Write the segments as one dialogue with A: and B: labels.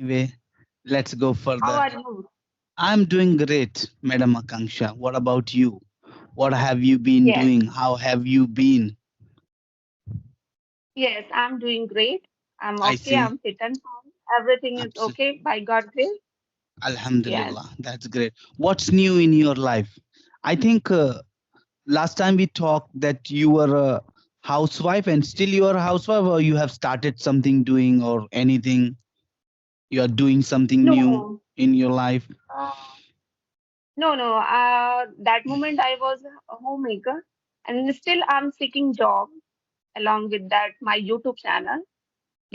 A: Anyway, let's go
B: How
A: further.
B: are you?
A: I'm doing great, Madam Akanksha. What about you? What have you been
B: Yes,
A: doing? How have you been?
B: yes, I'm doing great. I'm
A: I
B: okay.
A: see.
B: I'm fit and fine. Everything is
A: Absolutely.
B: okay by God's grace. Yes.
A: Alhamdulillah. That's great. What's new in your life? I think last time we talked that you were a housewife and still you are a housewife, or you have started something doing or anything. You are doing something new
B: No,
A: in your life.
B: uh, no. That moment I was a homemaker, and still I'm seeking job along with that my YouTube channel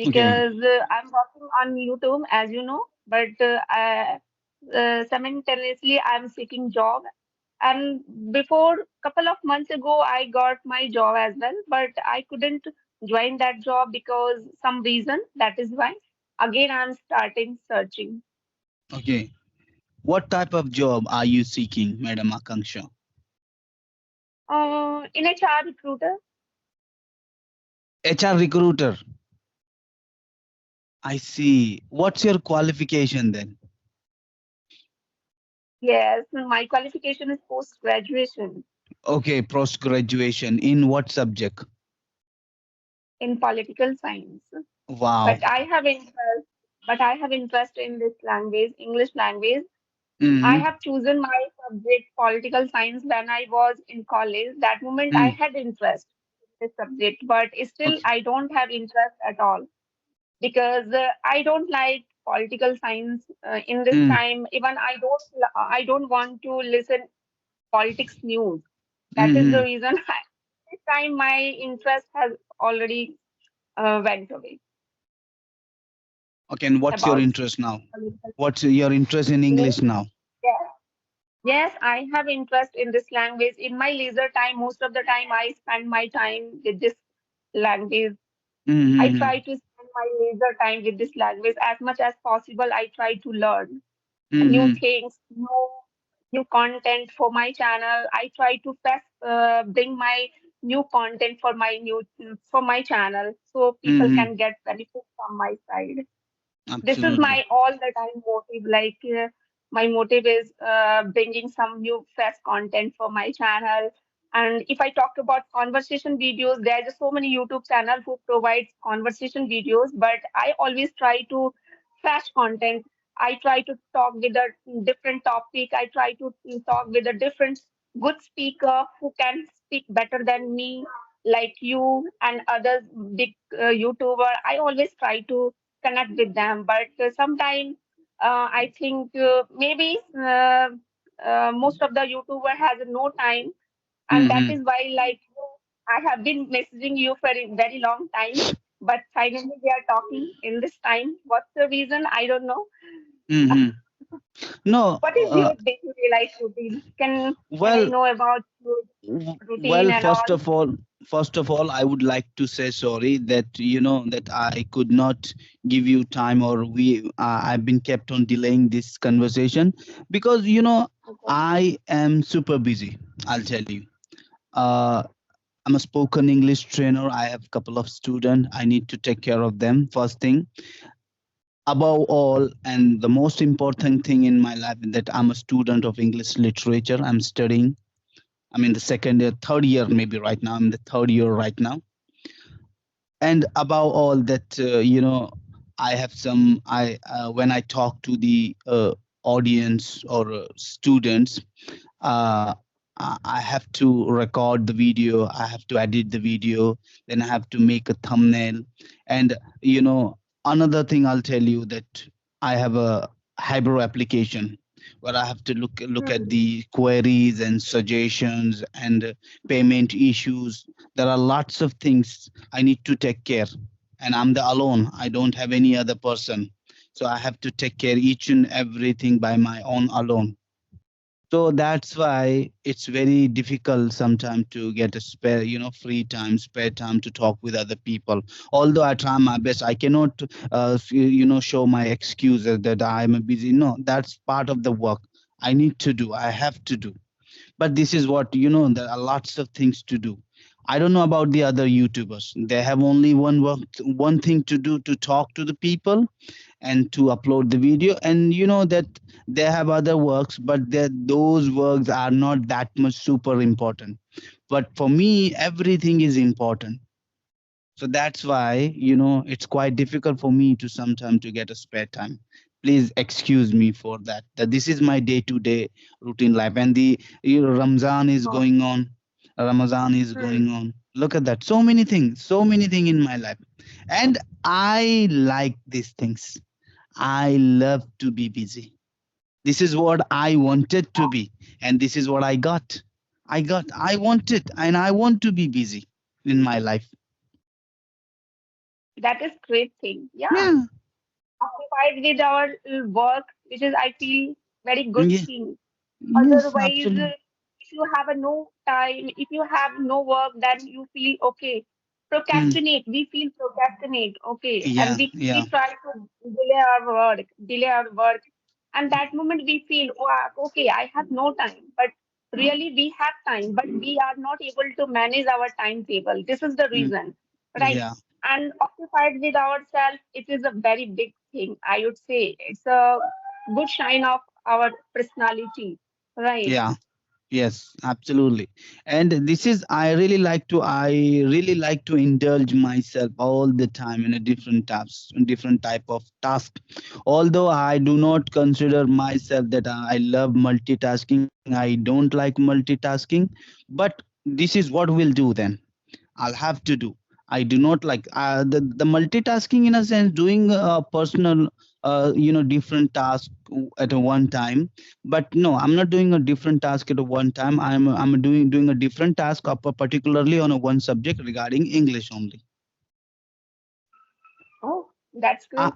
A: Okay.
B: because I'm working on YouTube, as you know. But simultaneously, I'm seeking job. And before couple of months ago, I got my job as well, but I couldn't join that job because some reason. That is why again I'm starting searching.
A: Okay. What type of job are you seeking, Madam Akanksha?
B: In HR recruiter.
A: HR recruiter. I see. What's your qualification then?
B: Yes, my qualification is post graduation
A: Okay, post graduation in what subject?
B: in political science.
A: Wow.
B: But I have interest. But I have interest in this language, English language. I
A: Mm-hmm.
B: have chosen my subject political science when I was in college. That moment I
A: Mm.
B: had interest in this subject, but still
A: Okay.
B: I don't have interest at all because I don't like political science in this
A: Mm.
B: time. Even I don't want to listen politics news. That is the
A: Mm-hmm.
B: reason this time my interest has already went away
A: Okay, and what's your
B: about
A: interest now?
B: political
A: What's your interest in
B: science.
A: English now?
B: Yes. Yes, I have interest in this language. In my leisure time, most of the time I spend my time with this language. I
A: Mm-hmm.
B: try to spend my leisure time with this language as much as possible. I try to learn new
A: Mm-hmm.
B: things, new content for my channel. I try to bring my new content for my channel so people
A: Mm-hmm.
B: can get benefit from my side. This is
A: Absolutely.
B: my all the time motive. Like my motive is bringing some new fresh content for my channel. And if I talk about conversation videos, there are just so many YouTube channels who provides conversation videos, but I always try to fresh content. I try to talk with a different topic. I try to talk with a different good speaker who can speak better than me, like you and others big YouTuber. I always try to connect with them. But sometimes I think maybe most of the YouTuber has no time, and that
A: Mm-hmm.
B: is why like I have been messaging you for a very long time. But finally, we are talking in this time. What's the reason? I don't know.
A: Mm-hmm. No,
B: What is your day-to-day life routine? Can I
A: well,
B: know about your routine
A: Well,
B: and all?
A: first of all, I would like to say sorry that that I could not give you time, or I've been kept on delaying this conversation because
B: Okay.
A: I am super busy. I'll tell you. Uh, I'm a spoken English trainer. I have a couple of students. I need to take care of them. First thing, above all, and the most important thing in my life, that I'm a student of English literature. I'm studying. I'm in the second year, third year, maybe right now. I'm in the third year right now. And above all that, I have some, when I talk to the audience or students, uh, I have to record the video, I have to edit the video, then I have to make a thumbnail. And, another thing I'll tell you that I have a Hybrid application where I have to look at
B: Hmm.
A: the queries and suggestions and payment issues. There are lots of things I need to take care, and I'm the alone. I don't have any other person, so I have to take care each and everything by my own alone. So that's why it's very difficult sometimes to get a spare, free time, spare time to talk with other people. Although I try my best, I cannot, show my excuses that I'm busy. No, that's part of the work I need to do. I have to do. But this is what, there are lots of things to do. I don't know about the other YouTubers. They have only one work, one thing to do, to talk to the people, and to upload the video. And you know that they have other works, but those works are not that much super important. But for me, everything is important. So that's why, it's quite difficult for me to sometimes to get a spare time. Please excuse me for that. That this is my day-to-day routine life, and the Ramzan is
B: Oh,
A: going on. Ramadan is
B: hmm.
A: going on. Look at that. So many things in my life, and I like these things. I love to be busy. This is what I wanted to be, and this is what I got. I wanted, and I want to be busy in my life.
B: That is great thing. Yeah,
A: Yeah.
B: occupied with our work, which is I feel very good
A: Yeah.
B: thing.
A: Yes,
B: Otherwise,
A: absolutely.
B: if you have a no time, if you have no work, then you feel okay.
A: Mm.
B: Procrastinate. We feel procrastinate. Okay, and
A: Yeah,
B: we
A: yeah.
B: try to delay our work, and that moment we feel, oh, okay, I have no time. But really, we have time, but we are not able to manage our timetable. This is the
A: Mm.
B: reason, right?
A: Yeah,
B: And occupied with ourselves, it is a very big thing. I would say it's a good shine of our personality, right?
A: yeah. Yes, absolutely. And this is I really like to indulge myself all the time in a different tasks, different type of task. Although I do not consider myself that I love multitasking, I don't like multitasking, but this is what we'll do then. I'll have to do. I do not like the multitasking, in a sense, doing a personal, different task at a one time. But no, I'm not doing a different task at a one time. I'm doing a different task, particularly on a one subject regarding English only.
B: Oh, that's
A: I
B: great.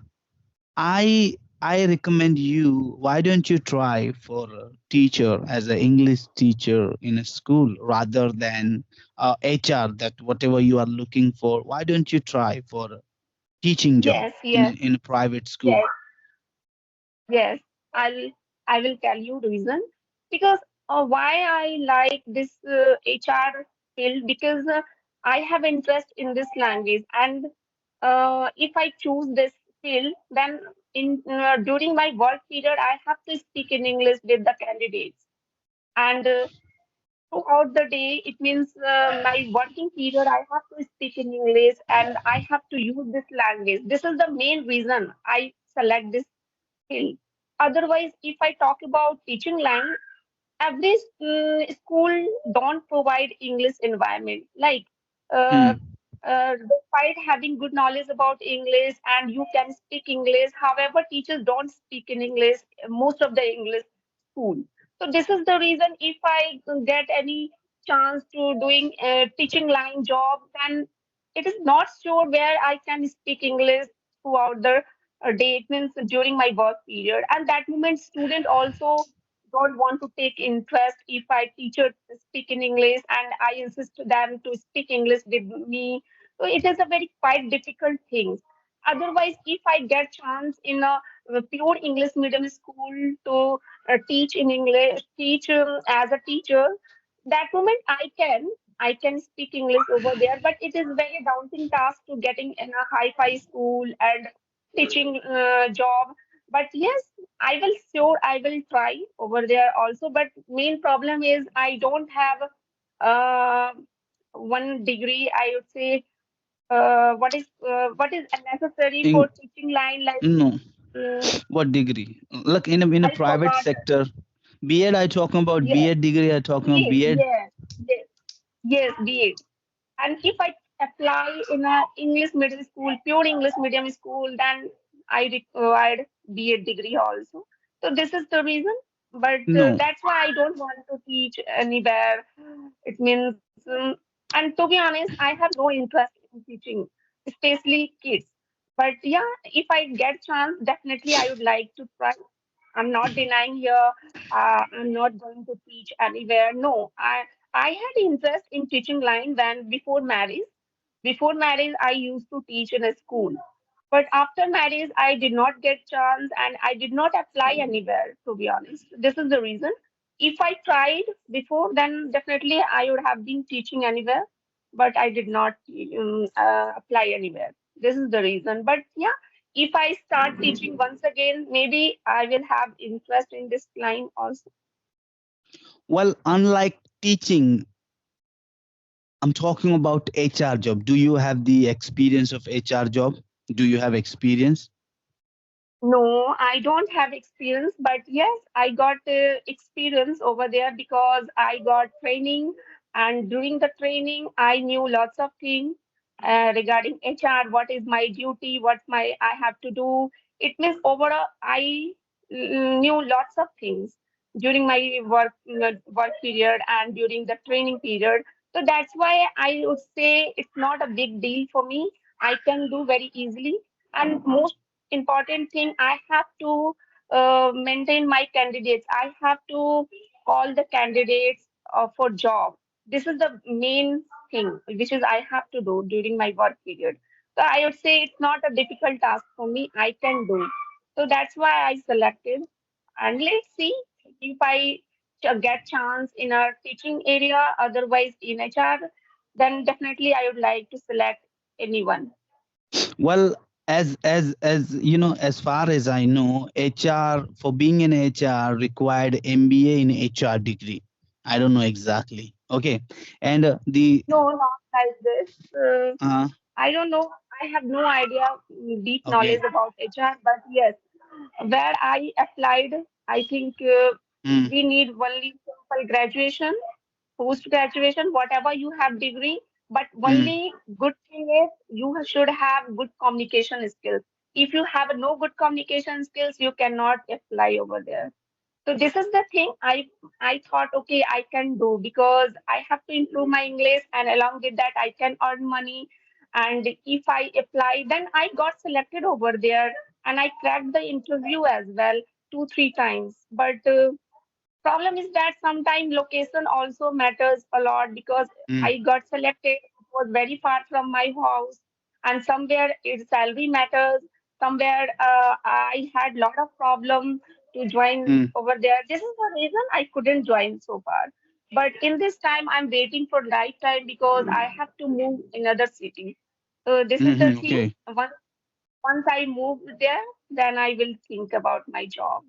A: I recommend you. Why don't you try for a teacher as an English teacher in a school rather than HR, that whatever you are looking for? Why don't you try for teaching job
B: Yes,
A: in
B: yes,
A: in a private school?
B: yes, yes. I'll I will tell you reason because why I like this HR field because I have interest in this language and if I choose this field, then in during my work period I have to speak in English with the candidates and throughout the day, it means my working period, I have to speak in English and I have to use this language. This is the main reason I select this field. Otherwise, if I talk about teaching line, every school don't provide English environment. Like, uh,
A: Hmm.
B: despite having good knowledge about English and you can speak English, however, teachers don't speak in English. Most of the English school. So this is the reason. If I get any chance to doing a teaching line job, then it is not sure where I can speak English throughout the day. It means during my work period, and that moment student also don't want to take interest if I teacher speak in English and I insist them to speak English with me. So it is a very quite difficult thing. Otherwise, if I get chance in a pure English medium school to teach in English, teach as a teacher, that moment I can speak English over there. But it is very daunting task to getting in a hi-fi school and teaching job. But yes, I will try over there also. But main problem is I don't have uh, one degree. I would say what is necessary
A: In
B: for teaching line like
A: no,
B: mm,
A: what degree? Look, in a
B: I
A: private
B: forgot.
A: sector, B.Ed. I talking about
B: Yes,
A: B.Ed degree. I talking about
B: B.Ed.
A: B.Ed.
B: Yes, yes, yes, B.Ed. And if I apply in a English medium school, pure English medium school, then I required B.Ed degree also. So this is the reason. But
A: No.
B: that's why I don't want to teach anywhere. It means, and to be honest, I have no interest in teaching, especially kids. But yeah, if I get chance, definitely I would like to try. I'm not denying here. I'm not going to teach anywhere. No, I had interest in teaching line when before marriage. Before marriage, I used to teach in a school. But after marriage, I did not get chance and I did not apply anywhere, to be honest. This is the reason. If I tried before, then definitely I would have been teaching anywhere, but I did not apply anywhere. This is the reason. But yeah, If I start teaching once again, maybe I will have interest in this line also.
A: Well, unlike teaching, I'm talking about HR job. Do you have the experience of HR job? Do you have experience?
B: No, I don't have experience, but yes, I got experience over there because I got training, and during the training, I knew lots of things regarding HR. What is my duty? What my I have to do? It means overall, I knew lots of things during my work period and during the training period. So that's why I would say it's not a big deal for me. I can do very easily, and most important thing, I have to maintain my candidates. I have to call the candidates for job. This is the main thing which is I have to do during my work period. So I would say it's not a difficult task for me. I can do. So that's why I selected. And let's see if I get chance in a teaching area, otherwise in HR, then definitely I would like to select anyone.
A: Well, as you know, as far as I know, HR, for being an HR required MBA in HR degree. I don't know exactly. Okay, and the
B: No, not like this.
A: uh,
B: I don't know. I have no idea deep knowledge
A: okay.
B: about HR, but yes, where I applied, I think
A: Mm,
B: we need only simple graduation, post graduation, whatever you have degree. But
A: mm,
B: only good thing is you should have good communication skills. If you have no good communication skills, you cannot apply over there. So this is the thing I thought, okay, I can do because I have to improve my English, and along with that I can earn money. And if I apply, then I got selected over there, and I cracked the interview as well 2 3 times. But problem is that sometimes location also matters a lot because
A: mm,
B: I got selected. It was very far from my house, and somewhere its salary matters. Somewhere I had lot of problem to join
A: mm,
B: over there. This is the reason I couldn't join so far. But in this time, I'm waiting for right time because I have to move in another city. So this is the thing.
A: okay.
B: Once I move there, then I will think about my job.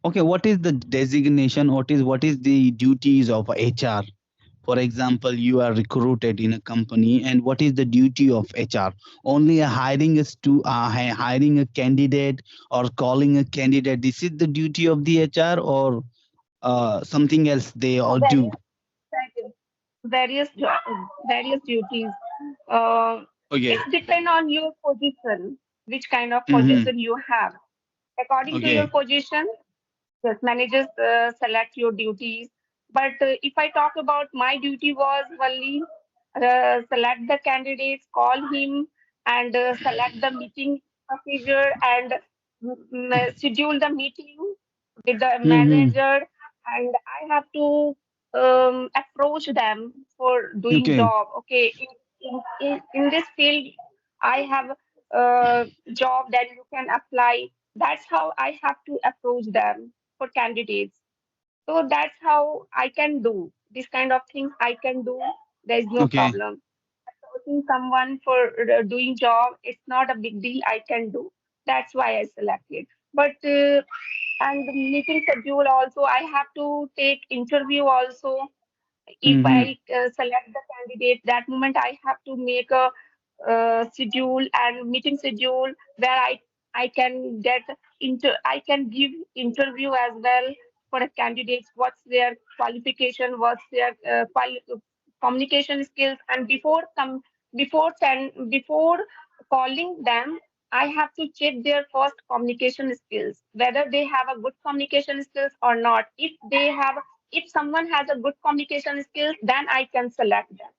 A: Okay, what is the designation? What is the duties of HR? For example, you are recruited in a company, and what is the duty of HR? Only hiring hiring a candidate or calling a candidate. This is the duty of the HR, or something else they all do.
B: Various various duties. Uh,
A: Okay.
B: it's depend on your position, which kind of
A: Mm-hmm.
B: position you have. According to your
A: Okay.
B: position, yes, managers select your duties. But if I talk about my duty was only select the candidates, call him, and select the meeting procedure and schedule the meeting with the
A: Mm-hmm.
B: manager. And I have to approach them for doing
A: Okay.
B: job. Okay, in this field, I have job that you can apply. That's how I have to approach them for candidates. So that's how I can do this kind of things. I can do. There is no
A: Okay.
B: problem. Approaching someone for doing job, it's not a big deal. I can do. That's why I selected. But and the meeting schedule also, I have to take interview also. If
A: Mm-hmm.
B: I select the candidate, that moment I have to make a schedule and meeting schedule where I can get into I can give interview as well for a candidate. What's their qualification? What's their communication skills? And before calling them, I have to check their first communication skills, whether they have a good communication skills or not. If someone has a good communication skills, then I can select them.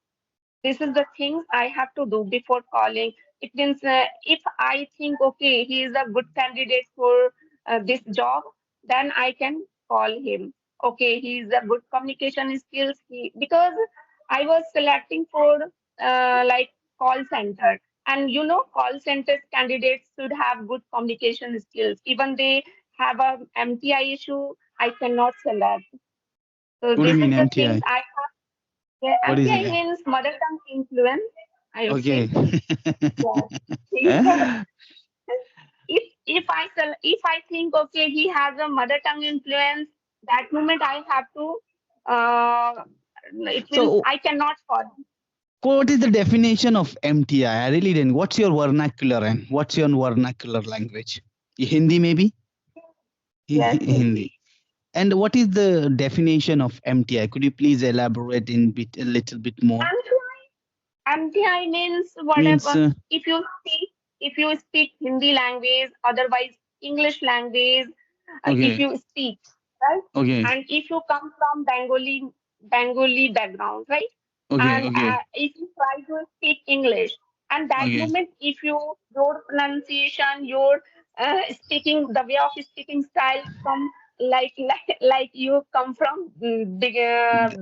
B: This is the things I have to do before calling. It means if I think, okay, he is a good candidate for this job, then I can call him. Okay, he is a good communication skills. Because I was selecting for like call center, and call center candidates should have good communication skills. Even they have a MTI issue, I cannot select. So
A: What do you
B: this
A: mean
B: is the things
A: MTI?
B: I yeah,
A: What is
B: MPI
A: it?
B: means mother tongue influence, I would
A: Okay.
B: say. Yeah. if I think okay he has a mother tongue influence, that moment I have to uh, it means
A: So
B: I cannot follow.
A: what is the definition of MTI? I really didn't. What's your vernacular and what's your vernacular language? Hindi maybe?
B: Yes,
A: Hindi.
B: Hindi.
A: And what is the definition of MTI? Could you please elaborate a little bit more?
B: MTI means
A: Means
B: whatever. If you speak, if you speak Hindi language, otherwise English language, if
A: okay,
B: you speak, right?
A: okay,
B: And if you come from Bengali background, right?
A: okay,
B: And
A: okay,
B: if you try to speak English, and that
A: okay,
B: moment, if your pronunciation, your speaking, the way of speaking style come like you come from big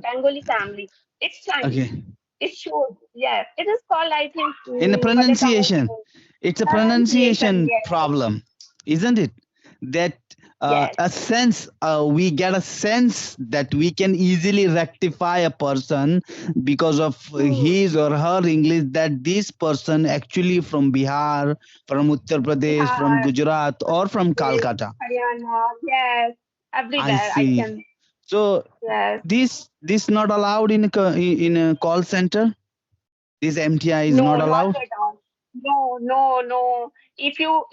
B: Bengali family, it's change.
A: okay.
B: It should, yes. It is called, I think,
A: In the
B: mother tongue
A: pronunciation,
B: influence.
A: it's a
B: Pronunciation,
A: pronunciation
B: yes,
A: problem, isn't it? That
B: yes.
A: a sense, we get a sense that we can easily rectify a person because of
B: Hmm.
A: his or her English, that this person actually from Bihar, from Uttar Pradesh, from
B: Bihar,
A: Gujarat, or from
B: Pradesh,
A: Calcutta.
B: Haryana, yes.
A: I
B: Everywhere I
A: see.
B: can,
A: So
B: yes.
A: this not allowed in in a call center. This MTI is
B: No,
A: not
B: not
A: allowed.
B: at all. No, no, no. If you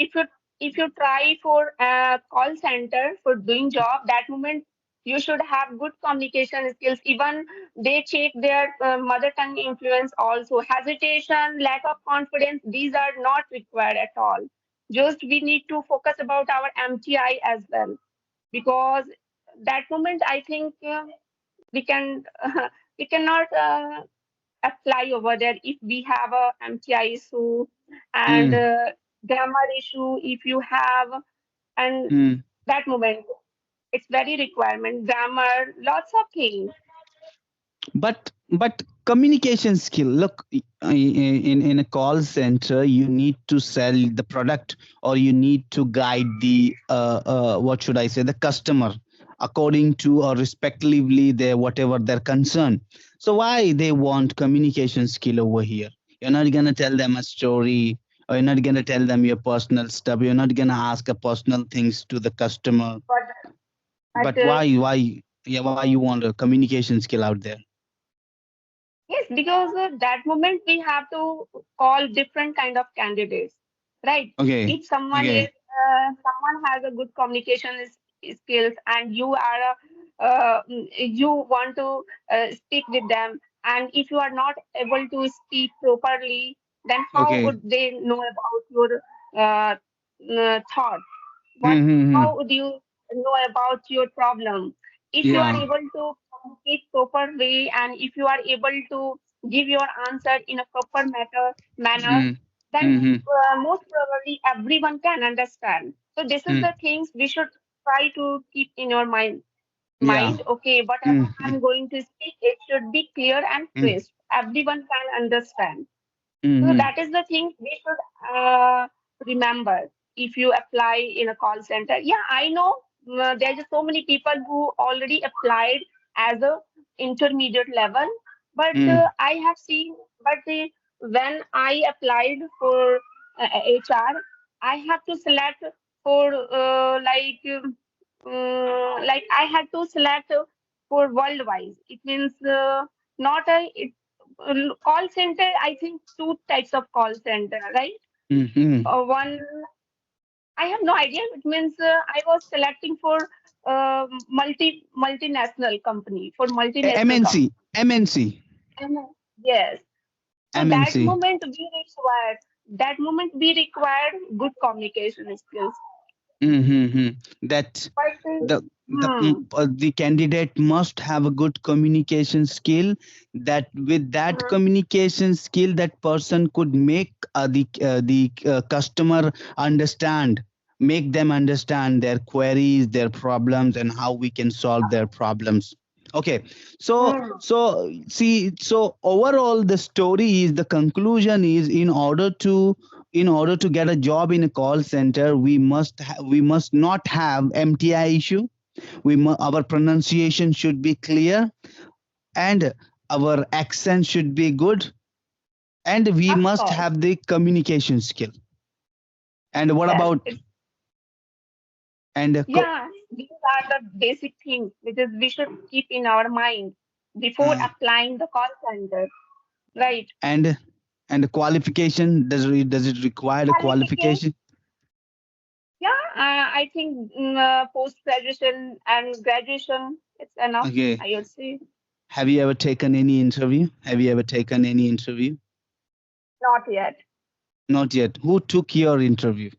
B: try for a call center for doing job, that moment you should have good communication skills. Even they check their mother tongue influence also. Hesitation, lack of confidence, these are not required at all. Just we need to focus about our MTI as well, because that moment I think we can we cannot apply over there if we have a MTI issue and
A: Hmm.
B: grammar issue if you have, and
A: Hmm.
B: that moment it's very requirement, grammar, lots of things.
A: But communication skill, look, in a call center you need to sell the product, or you need to guide the what should I say, the customer, according to or respectively their whatever their concern. So why they want communication skill over here? You're not gonna tell them a story, or you're not gonna tell them your personal stuff, you're not gonna ask a personal things to the customer.
B: But
A: But
B: but
A: why, yeah, why you want a communication skill out there?
B: yes, because that moment we have to call different kind of candidates, right?
A: Okay,
B: If someone
A: okay.
B: is someone has a good communication skills and you are you want to speak with them, and if you are not able to speak properly, then how
A: Okay.
B: would they know about your uh, thought? What,
A: Mm-hmm.
B: how would you know about your problem? If you are
A: Yeah.
B: able to communicate proper way and if you are able to give your answer in a proper manner,
A: Mm-hmm.
B: then
A: Mm-hmm.
B: most probably everyone can understand. So this is the things we should try to keep in your
A: Yeah.
B: mind. Okay, whatever
A: Mm-hmm.
B: I'm going to speak, it should be clear and crisp. Everyone can understand. So
A: Mm-hmm.
B: that is the thing we should remember if you apply in a call center. Yeah, I know there are so many people who already applied as a intermediate level, but I have seen, but when I applied for HR, I have to select for like I had to select for worldwide. It means not a call center. I think two types of call center, right?
A: Mm-hmm.
B: One, I have no idea. It means I was selecting for multinational company, for multinational
A: MNC.
B: company.
A: MNC.
B: And, yes. So that
A: MNC.
B: moment we required, that moment we required good communication skills.
A: Mm-hmm. That
B: But
A: the candidate must have a good communication skill. That with that
B: hmm,
A: communication skill, that person could make the customer understand, make them understand their queries, their problems, and how we can solve their problems. Okay, so
B: hmm,
A: see, so overall the story is, the conclusion is, in order to get a job in a call center, we must not have MTI issue. Our pronunciation should be clear, and our accent should be good, and we
B: of
A: must
B: course,
A: have the communication skill. And what
B: yes.
A: about
B: It's
A: And
B: Yeah, these are the basic things which is we should keep in our mind before
A: uh,
B: applying the call center, right?
A: and the qualification, does it require a
B: Qualification,
A: qualification?
B: yeah, I think post graduation and graduation it's enough.
A: Okay.
B: I would say
A: Have you ever taken any interview? Have you ever taken any interview?
B: not yet.
A: Not yet. Who took your interview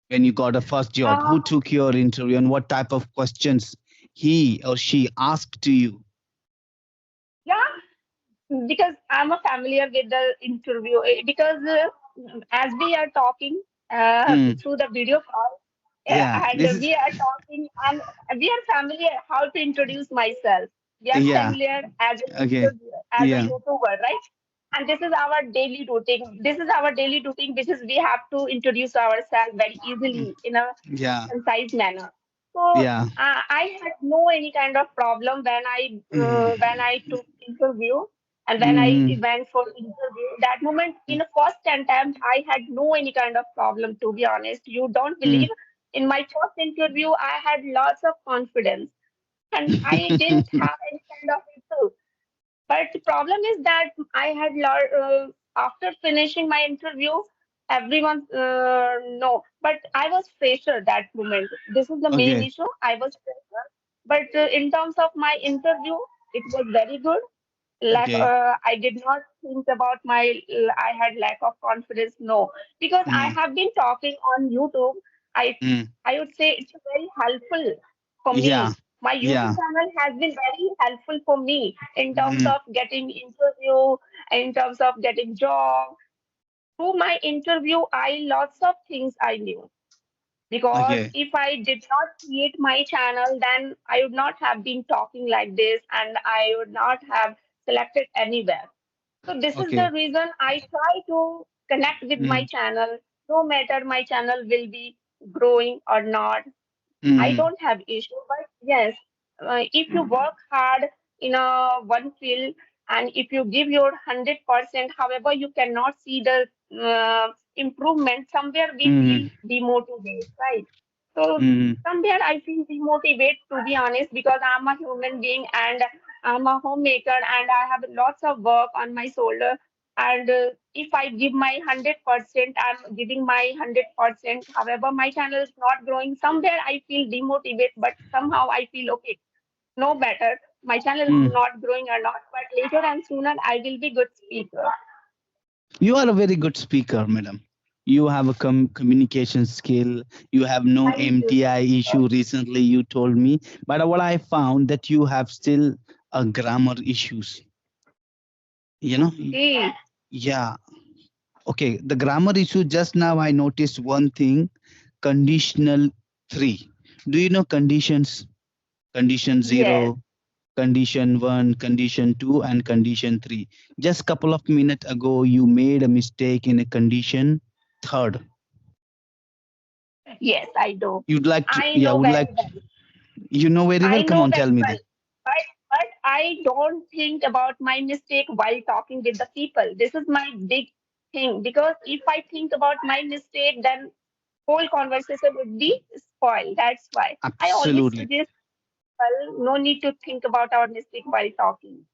A: when you got a first job?
B: Uh,
A: Who took your interview and what type of questions he or she asked to you?
B: yeah, because I'm a familiar with the interview because as we are talking
A: Hmm.
B: through the video call
A: Yeah.
B: and
A: This is.
B: we are talking and we are familiar how to introduce myself. We are
A: Yeah.
B: familiar as a
A: Okay.
B: as a
A: Yeah.
B: YouTuber, right? And this is our daily routine. This is our daily routine, which is we have to introduce ourselves very easily in a
A: Yeah.
B: concise manner. So
A: Yeah.
B: I had no any kind of problem when I took interview and when I
A: Mm-hmm.
B: went for interview. That moment in the first attempt, I had no any kind of problem. To be honest, you don't believe. In my first interview, I had lots of confidence and I didn't have any kind of issue. But the problem is that I had after finishing my interview, everyone no. But I was fresher that moment. This is the main
A: Okay.
B: issue. I was fresher. But in terms of my interview, it was very good.
A: Okay.
B: I did not think about I had lack of confidence. No, because I
A: Mm.
B: have been talking on YouTube. I
A: Mm.
B: I would say it's very helpful for
A: Yeah.
B: me. My YouTube
A: Yeah.
B: channel has been very helpful for me in terms
A: Mm.
B: of getting interview, in terms of getting job. Through my interview, I lots of things I knew because
A: Okay.
B: if I did not create my channel, then I would not have been talking like this and I would not have selected anywhere. So this is the
A: Okay.
B: reason I try to connect with my
A: Mm.
B: channel, no matter my channel will be growing or not. I
A: Mm.
B: don't have issue, but yes, if you work hard in a one field and if you give your 100%, however, you cannot see the improvement. Somewhere we
A: Mm.
B: feel demotivated, right? So
A: Mm.
B: somewhere I feel demotivated to be honest because I'm a human being and I'm a homemaker and I have lots of work on my shoulder. And if I give my 100%, I'm giving my 100%. However, my channel is not growing. Somewhere I feel demotivated, but somehow I feel okay, no better. My channel is
A: Mm.
B: not growing or not, but later and sooner I will be good speaker.
A: You are a very good speaker, madam. You have a communication skill. You have no
B: Thank you.
A: MTI issue recently, you told me. But what I found that you have still a grammar issues. You know?
B: Okay.
A: Yeah. Okay. The grammar issue, just now I noticed one thing, conditional three. Do you know conditions? Condition
B: Yes.
A: zero, condition 1, condition 2, and condition 3. Just couple of minutes ago you made a mistake in a condition third.
B: Yes, I do.
A: You'd like to,
B: I
A: yeah,
B: know
A: would
B: very
A: like to,
B: well.
A: you know very well,
B: I
A: come
B: know
A: on, tell
B: very
A: me
B: well.
A: that.
B: But I don't think about my mistake while talking with the people. This is my big thing because if I think about my mistake, then whole conversation would be spoiled. That's why I always
A: Absolutely.
B: suggest people no need to think about our mistake while talking.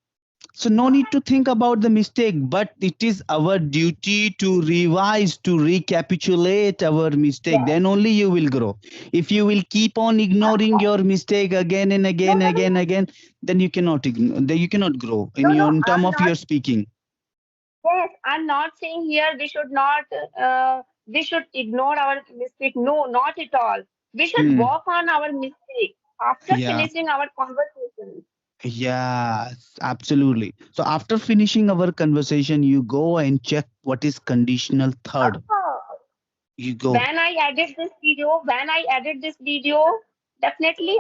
A: So no need to think about the mistake, but it is our duty to revise, to recapitulate our mistake.
B: Yes.
A: Then only you will grow. If you will keep on ignoring your mistake again and
B: No,
A: again,
B: no, no,
A: again,
B: no,
A: again, then you cannot ignore, then you cannot grow in
B: no,
A: your
B: no.
A: in term
B: I'm
A: of
B: not.
A: your speaking.
B: Yes, I'm not saying here we should not. We should ignore our mistake. No, not at all. We should
A: Hmm.
B: work on our mistake after
A: Yeah.
B: finishing our conversation.
A: Yeah, absolutely. So after finishing our conversation, you go and check what is conditional
B: Of
A: third.
B: course.
A: You go.
B: When I edit this video, definitely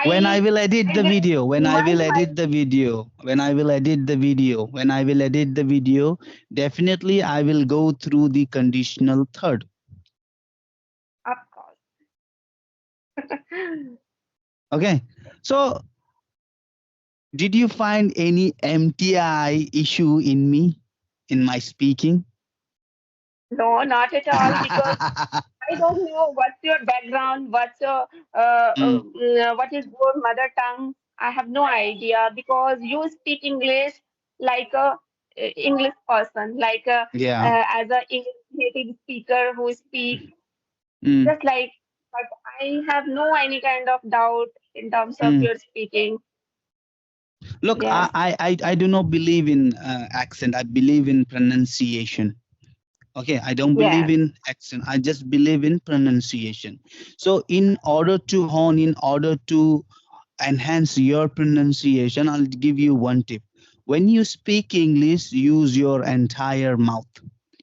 A: When I
B: I
A: will edit
B: I
A: the
B: will
A: video, when I will
B: remind my
A: edit the video, when I will edit the video, when I will edit the video, definitely I will go through the conditional third.
B: of course.
A: Okay. So did you find any MTI issue in me, in my speaking?
B: No, not at all because I don't know what's your background,
A: Mm,
B: what is your mother tongue. I have no idea because you speak English like a English person, like
A: yeah.
B: as a English native speaker who speak
A: Mm,
B: just like. But I have no any kind of doubt in terms of
A: mm.
B: your speaking.
A: Look,
B: Yes,
A: I do not believe in accent. I believe in pronunciation. Okay, I don't believe
B: yes.
A: in accent. I just believe in pronunciation. So, in order to hone, in order to enhance your pronunciation, I'll give you one tip. When you speak English, use your entire mouth.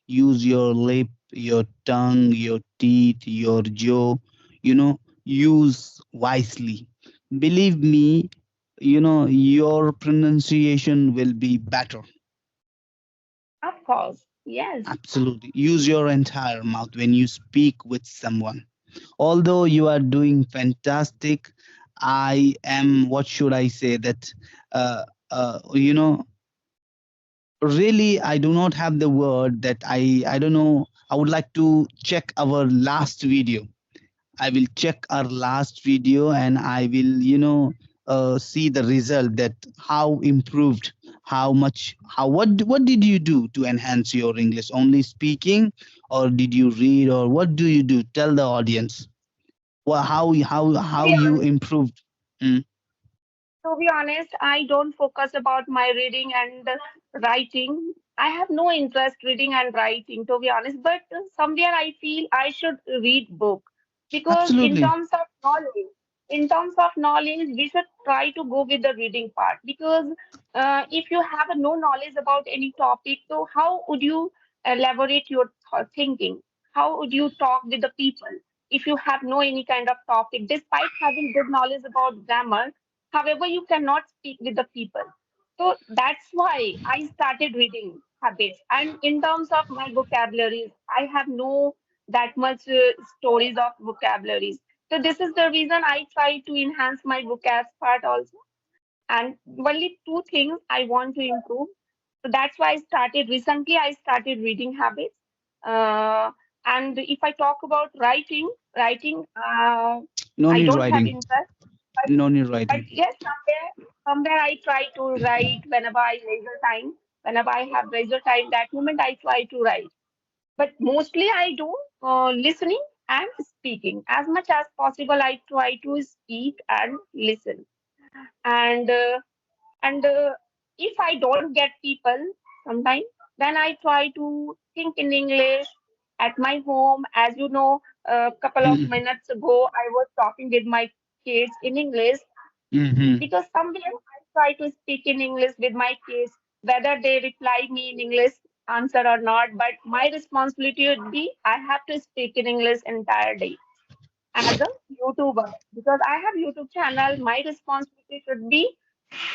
A: Use your lip, your tongue, your teeth, your jaw. Use wisely. Believe me, your pronunciation will be better.
B: Of course, yes.
A: Absolutely. Use your entire mouth when you speak with someone. Although you are doing fantastic, I am, what should I say, that, uh, you know, really, I do not have the word that I don't know. I would like to check our last video. I will check our last video and I will, see the result that how improved, how much, what did you do to enhance your English? Only speaking, or did you read, or what do you do? Tell the audience. Well,
B: To
A: how
B: be
A: you
B: honest,
A: improved. Mm,
B: I don't focus about my reading and writing. I have no interest reading and writing, to be honest. But somewhere I feel I should read book because
A: absolutely.
B: in terms of knowledge, we should try to go with the reading part because if you have no knowledge about any topic, so how would you elaborate your thinking? How would you talk with the people if you have no any kind of topic? Despite having good knowledge about grammar, however, you cannot speak with the people. So that's why I started reading habits. And in terms of my vocabularies, I have no that much stories of vocabularies. So this is the reason I try to enhance my vocab part also. And only two things I want to improve. So that's why I started reading habits. Uh, and if I talk about writing,
A: No
B: I
A: need
B: don't have
A: writing.
B: interest.
A: No need
B: But
A: writing.
B: yes, somewhere I try to write whenever I leisure time. Whenever I have leisure time, that moment I try to write. But mostly I do listening and speaking. As much as possible, I try to speak and listen. And if I don't get people sometimes, then I try to think in English at my home. As you know, a couple of
A: Mm,
B: minutes ago, I was talking with my kids in English
A: mm-hmm.
B: because somewhere I try to speak in English with my kids, whether they reply me in English answer or not. But my responsibility would be I have to speak in English entire day as a YouTuber because I have YouTube channel. My responsibility should be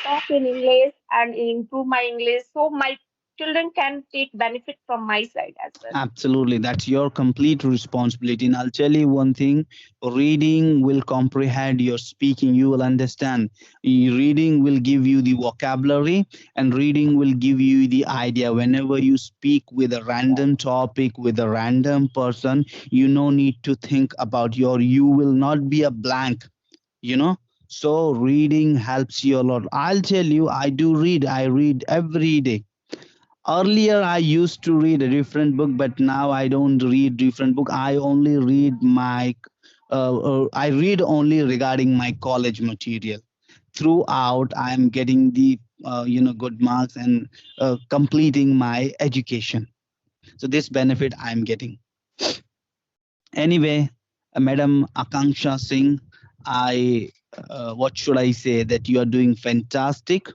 B: talk in English and improve my English so my children can take benefit from my side as well.
A: Absolutely, that's your complete responsibility. And I'll tell you one thing, reading will comprehend your speaking. You will understand. Reading will give you the vocabulary, and reading will give you the idea. Whenever you speak with a random topic, with a random person, you no need to think about you will not be a blank, you know. So, reading helps you a lot. I'll tell you, I read every day. Earlier I used to read a different book, but now I don't read different book. I only read I read only regarding my college material. Throughout I am getting the good marks and completing my education. So this benefit I am getting. Anyway, Madam Akanksha Singh, I what should I say, that you are doing fantastic.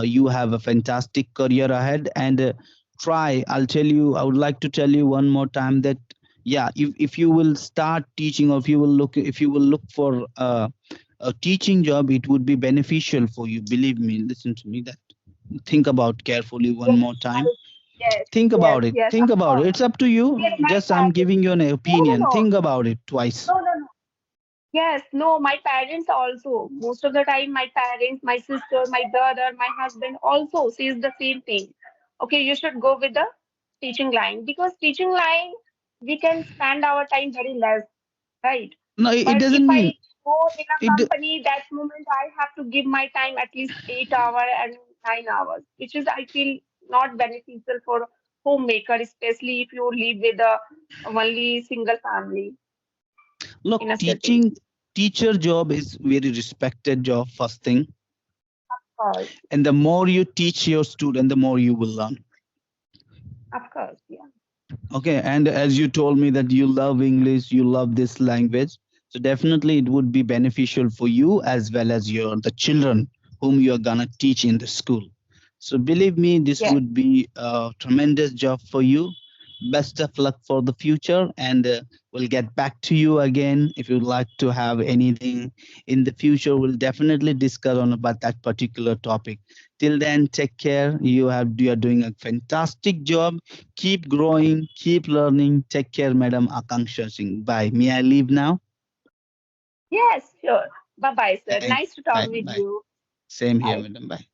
A: You have a fantastic career ahead, and try. I would like to tell you one more time that, yeah, if you will start teaching, or if you will look for a teaching job, it would be beneficial for you. Believe me, listen to me. That think about carefully one
B: Yes,
A: more time. Think
B: yes,
A: about it.
B: yes,
A: Think
B: of
A: about it.
B: course.
A: It's up to you.
B: Yes, my
A: Just I'm
B: parents.
A: giving you an
B: No, no,
A: opinion.
B: no,
A: Think about it twice.
B: no. Yes, no, my parents also. Most of the time, my parents, my sister, my brother, my husband also says the same thing. Okay, you should go with the teaching line because teaching line. we can spend our time very less, right?
A: No, it
B: But if
A: doesn't mean
B: I go in a
A: it.
B: company, that moment I have to give my time at least 8 hours and 9 hours, which is I feel not beneficial for homemaker, especially if you live with a only single family
A: Look,
B: in a city.
A: teacher job is very respected job, first thing.
B: Of course,
A: And the more you teach your student, the more you will learn.
B: of course, yeah.
A: Okay, and as you told me that you love English, you love this language, so definitely it would be beneficial for you as well as your the children whom you are gonna teach in the school. So believe me, this
B: Yes.
A: would be a tremendous job for you. Best of luck for the future, and we'll get back to you again if you'd like to have anything in the future. We'll definitely discuss on about that particular topic. Till then, take care. You are doing a fantastic job. Keep growing, keep learning. Take care, Madam Akanksha Singh. Bye. May I leave now?
B: Yes, sure. Bye bye, sir.
A: Thank.
B: Nice to talk
A: Bye.
B: with
A: Bye.
B: you.
A: Same here,
B: Bye.
A: Madam. Bye.